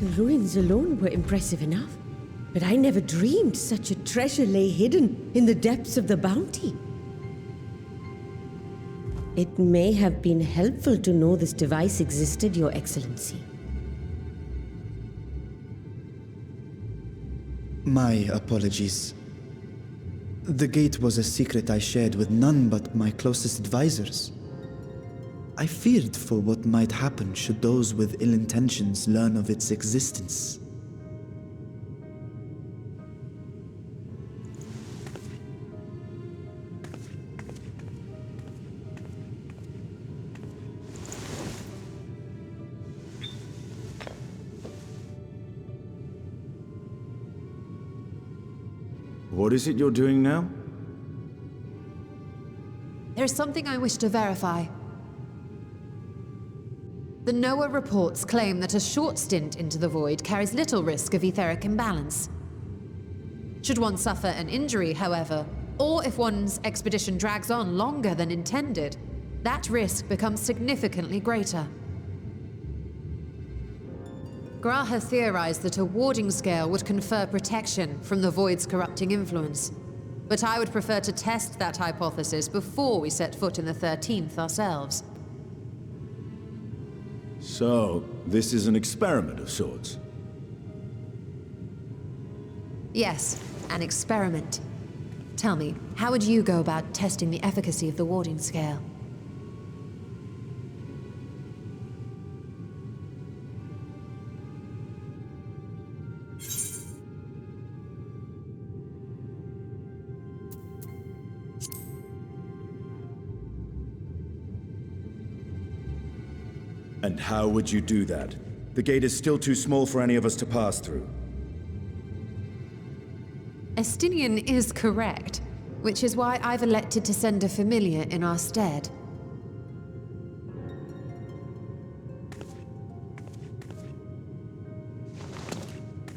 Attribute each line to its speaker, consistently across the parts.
Speaker 1: The ruins alone were impressive enough, but I never dreamed such a treasure lay hidden in the depths of the bounty. It may have been helpful to know this device existed, Your Excellency.
Speaker 2: My apologies. The gate was a secret I shared with none but my closest advisors. I feared for what might happen should those with ill intentions learn of its existence.
Speaker 3: What is it you're doing now?
Speaker 4: There is something I wish to verify. The NOAA reports claim that a short stint into the void carries little risk of etheric imbalance. Should one suffer an injury, however, or if one's expedition drags on longer than intended, that risk becomes significantly greater. Graha theorized that a warding scale would confer protection from the void's corrupting influence, but I would prefer to test that hypothesis before we set foot in the 13th ourselves.
Speaker 3: So, this is an experiment of sorts?
Speaker 4: Yes, an experiment. Tell me, how would you go about testing the efficacy of the warding scale?
Speaker 3: And how would you do that? The gate is still too small for any of us to pass through.
Speaker 4: Estinian is correct, which is why I've elected to send a familiar in our stead.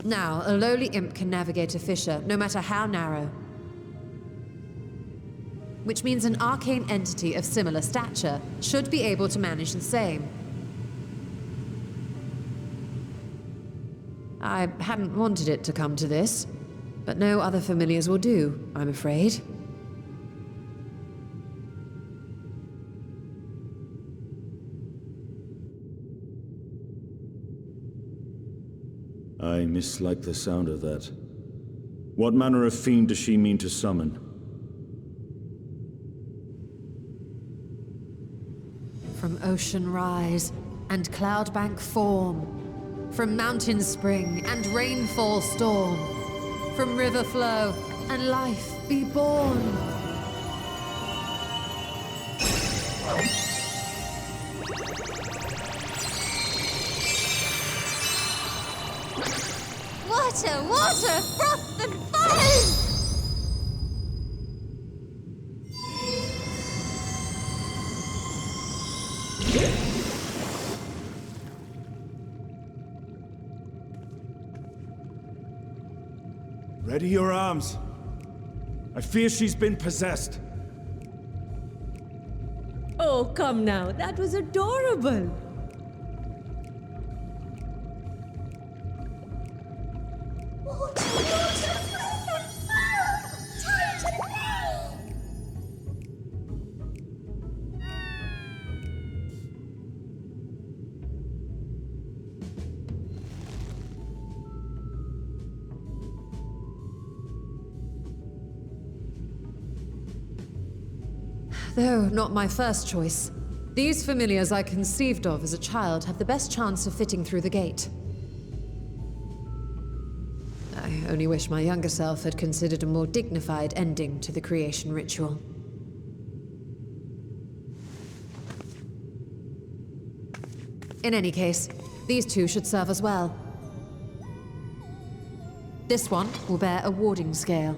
Speaker 4: Now, a lowly imp can navigate a fissure, no matter how narrow. Which means an arcane entity of similar stature should be able to manage the same. I hadn't wanted it to come to this, but no other familiars will do, I'm afraid.
Speaker 3: I mislike the sound of that. What manner of fiend does she mean to summon?
Speaker 4: From ocean rise and cloudbank form, from mountain spring and rainfall storm, from river flow and life be born.
Speaker 5: Water, water, froth and foam!
Speaker 3: Ready your arms. I fear she's been possessed.
Speaker 1: Oh, come now. That was adorable.
Speaker 5: Water, water, froth and foam! Time to leave!
Speaker 4: Though not my first choice, these familiars I conceived of as a child have the best chance of fitting through the gate. I only wish my younger self had considered a more dignified ending to the creation ritual. In any case, these two should serve as well. This one will bear a warding scale.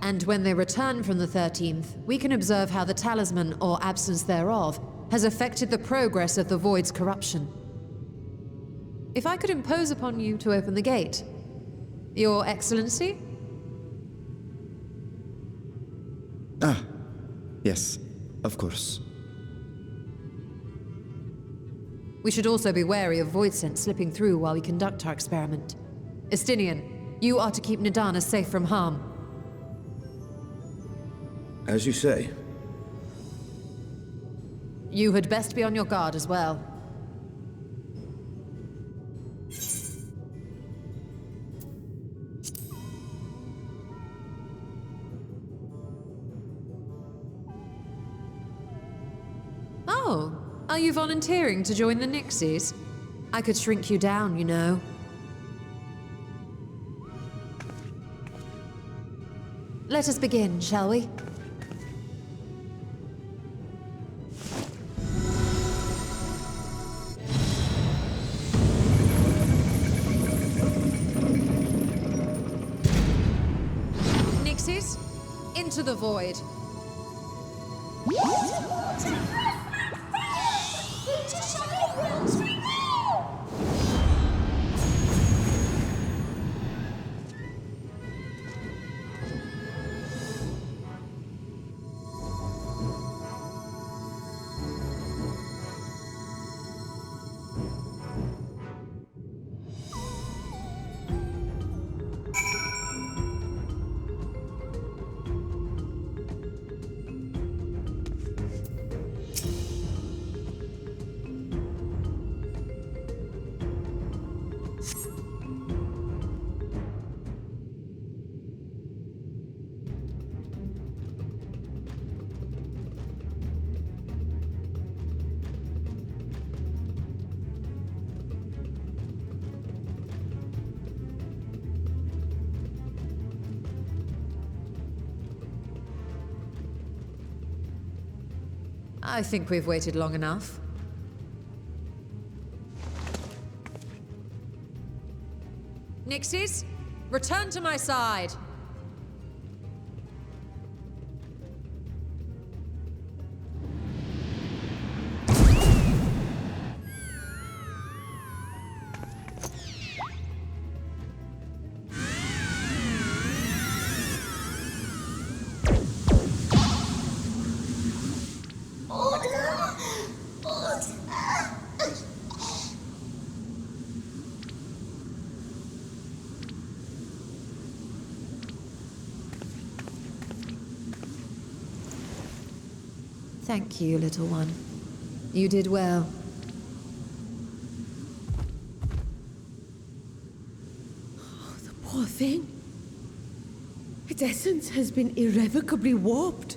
Speaker 4: And when they return from the 13th, we can observe how the talisman, or absence thereof, has affected the progress of the Void's corruption. If I could impose upon you to open the gate, Your Excellency?
Speaker 2: Yes, of course.
Speaker 4: We should also be wary of void scent slipping through while we conduct our experiment. Estinian, you are to keep Nidana safe from harm.
Speaker 3: As you say.
Speaker 4: You had best be on your guard as well. Oh, are you volunteering to join the Nixies? I could shrink you down, you know. Let us begin, shall we? Nixies, into the void. I think we've waited long enough. Nixies, return to my side. Thank you, little one. You did well.
Speaker 1: Oh, the poor thing. Its essence has been irrevocably warped.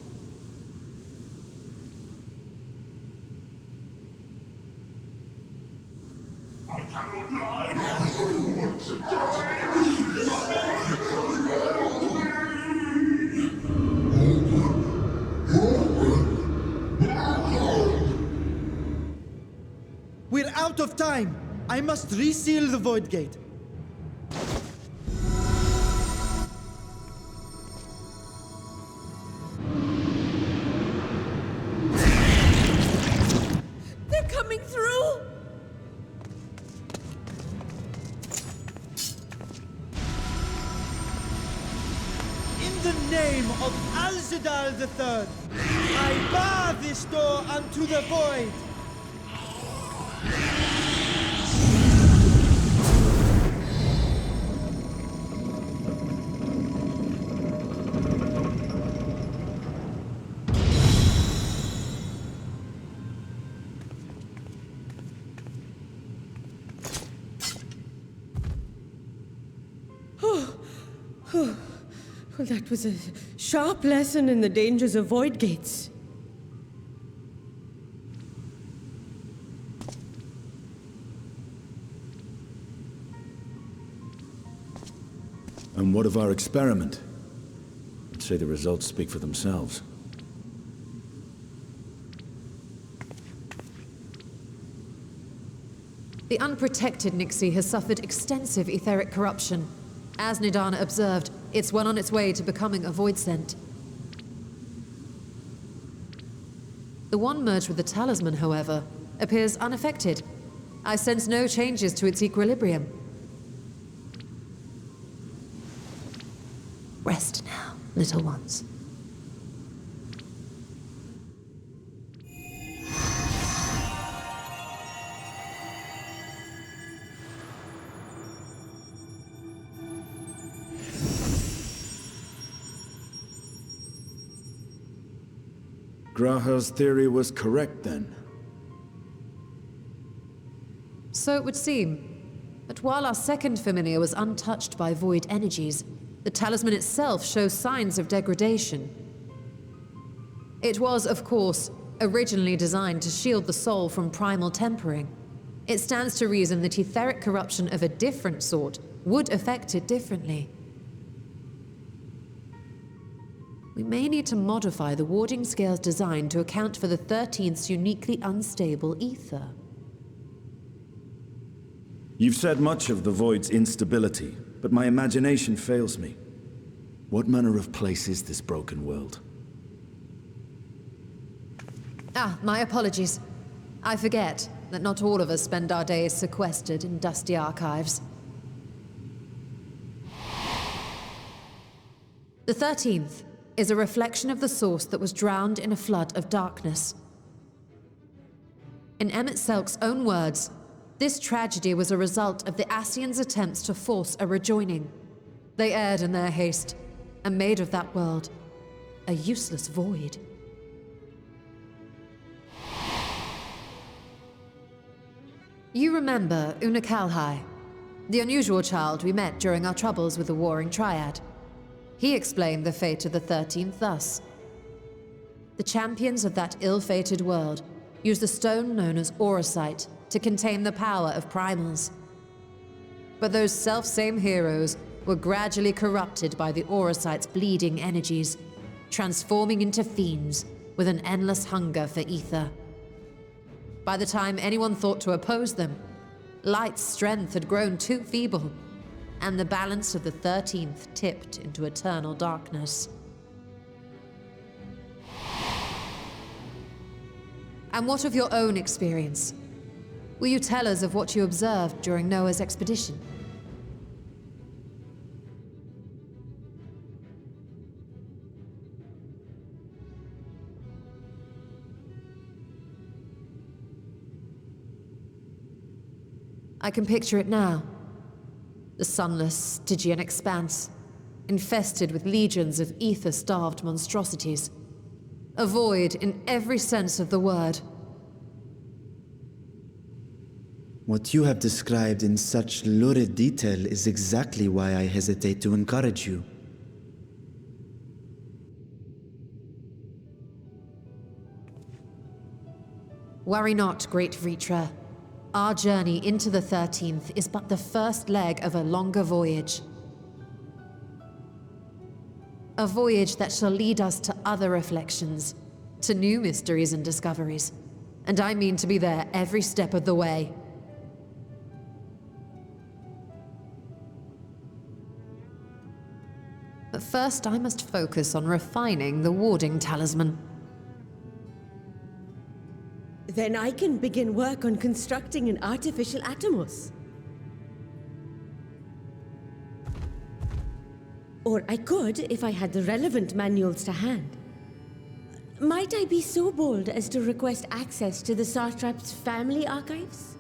Speaker 2: We're out of time! I must reseal the Void Gate.
Speaker 1: They're coming through!
Speaker 2: In the name of Alzadal III, I bar this door unto the void!
Speaker 1: Well, that was a sharp lesson in the dangers of void gates.
Speaker 3: And what of our experiment? I'd say the results speak for themselves.
Speaker 4: The unprotected Nixie has suffered extensive etheric corruption. As Nidana observed, it's well on its way to becoming a void scent. The one merged with the talisman, however, appears unaffected. I sense no changes to its equilibrium. Rest now, little ones.
Speaker 3: Graha's theory was correct then.
Speaker 4: So it would seem. But while our second familiar was untouched by void energies, the talisman itself shows signs of degradation. It was, of course, originally designed to shield the soul from primal tempering. It stands to reason that etheric corruption of a different sort would affect it differently. We may need to modify the warding scale's design to account for the 13th's uniquely unstable ether.
Speaker 3: You've said much of the Void's instability, but my imagination fails me. What manner of place is this broken world?
Speaker 4: Ah, my apologies. I forget that not all of us spend our days sequestered in dusty archives. The 13th is a reflection of the source that was drowned in a flood of darkness. In Emmett Selk's own words, this tragedy was a result of the Ascians' attempts to force a rejoining. They erred in their haste, and made of that world a useless void. You remember Una Kalhai, the unusual child we met during our troubles with the Warring Triad. He explained the fate of the 13th thus. The champions of that ill-fated world used the stone known as Auracite to contain the power of primals. But those self-same heroes were gradually corrupted by the Auracite's bleeding energies, transforming into fiends with an endless hunger for ether. By the time anyone thought to oppose them, Light's strength had grown too feeble, and the balance of the 13th tipped into eternal darkness. And what of your own experience? Will you tell us of what you observed during Noah's expedition? I can picture it now. The sunless, Stygian expanse, infested with legions of ether-starved monstrosities. A void in every sense of the word.
Speaker 2: What you have described in such lurid detail is exactly why I hesitate to encourage you.
Speaker 4: Worry not, great Vritra. Our journey into the 13th is but the first leg of a longer voyage. A voyage that shall lead us to other reflections, to new mysteries and discoveries. And I mean to be there every step of the way. But first I must focus on refining the warding talisman.
Speaker 1: Then I can begin work on constructing an artificial Atomos. Or I could, if I had the relevant manuals to hand. Might I be so bold as to request access to the Satrap's family archives?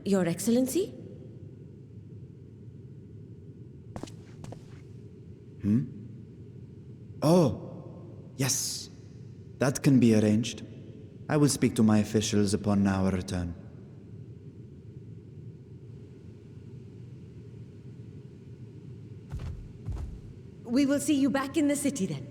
Speaker 1: Your Excellency?
Speaker 2: Oh, yes. That can be arranged. I will speak to my officials upon our return.
Speaker 1: We will see you back in the city then.